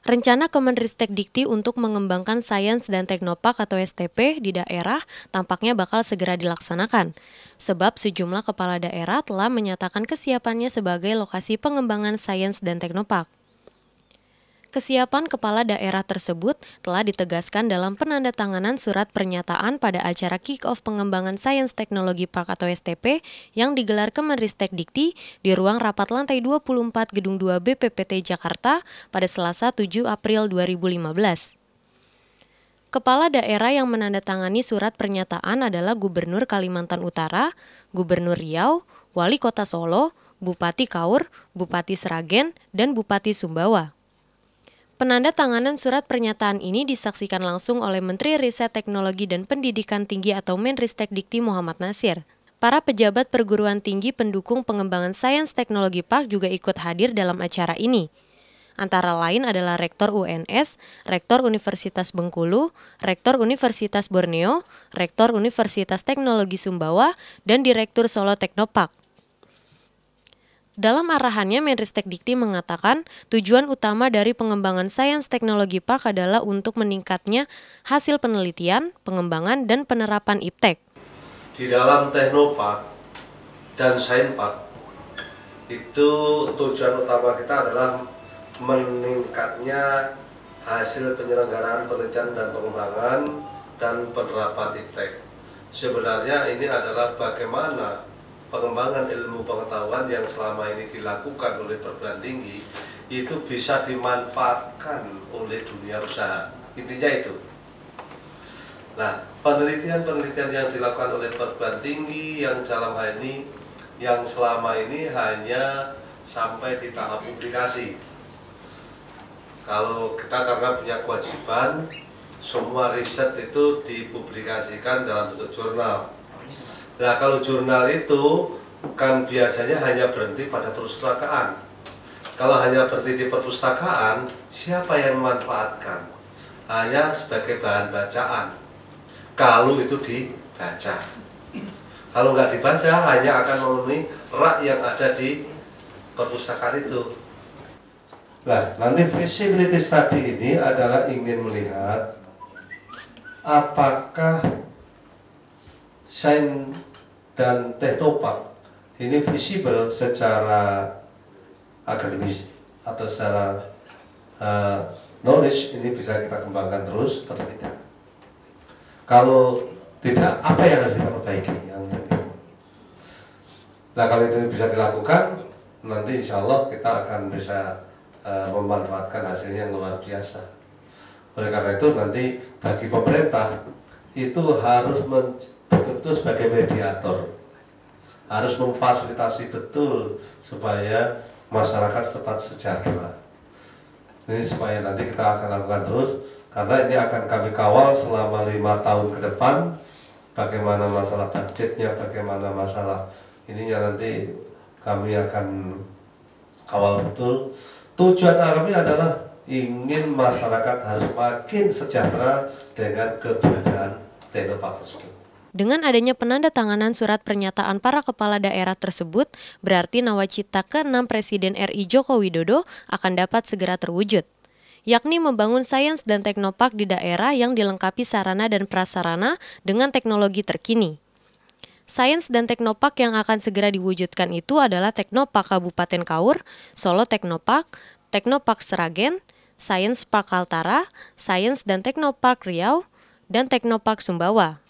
Rencana Kemenristek-Dikti untuk mengembangkan Sains dan Teknopark atau STP di daerah tampaknya bakal segera dilaksanakan, sebab sejumlah kepala daerah telah menyatakan kesiapannya sebagai lokasi pengembangan Sains dan Teknopark. Kesiapan kepala daerah tersebut telah ditegaskan dalam penandatanganan surat pernyataan pada acara kick-off pengembangan Sains Teknologi Park atau STP yang digelar Kemenristek-Dikti di ruang rapat lantai 24 Gedung 2 BPPT Jakarta pada Selasa 7 April 2015. Kepala daerah yang menandatangani surat pernyataan adalah Gubernur Kalimantan Utara, Gubernur Riau, Wali Kota Solo, Bupati Kaur, Bupati Sragen, dan Bupati Sumbawa. Penandatanganan surat pernyataan ini disaksikan langsung oleh Menteri Riset Teknologi dan Pendidikan Tinggi atau Menristek-Dikti Muhammad Nasir. Para pejabat perguruan tinggi pendukung pengembangan Sains Teknologi Park juga ikut hadir dalam acara ini. Antara lain adalah Rektor UNS, Rektor Universitas Bengkulu, Rektor Universitas Borneo, Rektor Universitas Teknologi Sumbawa, dan Direktur Solo Teknopark. Dalam arahannya, Menristek-Dikti mengatakan tujuan utama dari pengembangan Sains Teknologi Park adalah untuk meningkatnya hasil penelitian, pengembangan, dan penerapan IPTEK. Di dalam Teknopark dan Sainpark, itu tujuan utama kita adalah meningkatnya hasil penyelenggaraan penelitian dan pengembangan dan penerapan IPTEK. Sebenarnya ini adalah bagaimana pengembangan ilmu pengetahuan yang selama ini dilakukan oleh perguruan tinggi itu bisa dimanfaatkan oleh dunia usaha. Intinya itu. Nah, penelitian-penelitian yang dilakukan oleh perguruan tinggi yang dalam hal ini yang selama ini hanya sampai di tahap publikasi. Kalau kita karena punya kewajiban, semua riset itu dipublikasikan dalam bentuk jurnal. Nah, kalau jurnal itu kan biasanya hanya berhenti pada perpustakaan. Kalau hanya berhenti di perpustakaan, siapa yang memanfaatkan? Hanya sebagai bahan bacaan. Kalau itu dibaca. Kalau nggak dibaca, hanya akan memenuhi rak yang ada di perpustakaan itu. Nah, nanti feasibility study ini adalah ingin melihat apakah Sains dan Teknopark ini visible secara akademis atau secara knowledge ini bisa kita kembangkan terus atau tidak. Kalau tidak, apa yang harus kita perbaiki? Nah, kalau itu bisa dilakukan, nanti insya Allah kita akan bisa memanfaatkan hasilnya yang luar biasa. Oleh karena itu nanti bagi pemerintah itu harus betul-betul sebagai mediator, harus memfasilitasi betul supaya masyarakat tetap sejahtera. Ini supaya nanti kita akan lakukan terus, karena ini akan kami kawal selama 5 tahun ke depan. Bagaimana masalah budgetnya, bagaimana masalah ininya, nanti kami akan kawal betul. Tujuan kami adalah ingin masyarakat harus makin sejahtera dengan keberadaan Teknopark tersebut. Dengan adanya penandatanganan surat pernyataan para kepala daerah tersebut, berarti nawacita ke-6 Presiden RI Joko Widodo akan dapat segera terwujud, yakni membangun Sains dan Teknopark di daerah yang dilengkapi sarana dan prasarana dengan teknologi terkini. Sains dan Teknopark yang akan segera diwujudkan itu adalah Teknopark Kabupaten Kaur, Solo Teknopark, Teknopark Sragen, Sains Park Kaltara, Sains dan Teknopark Riau, dan Teknopark Sumbawa.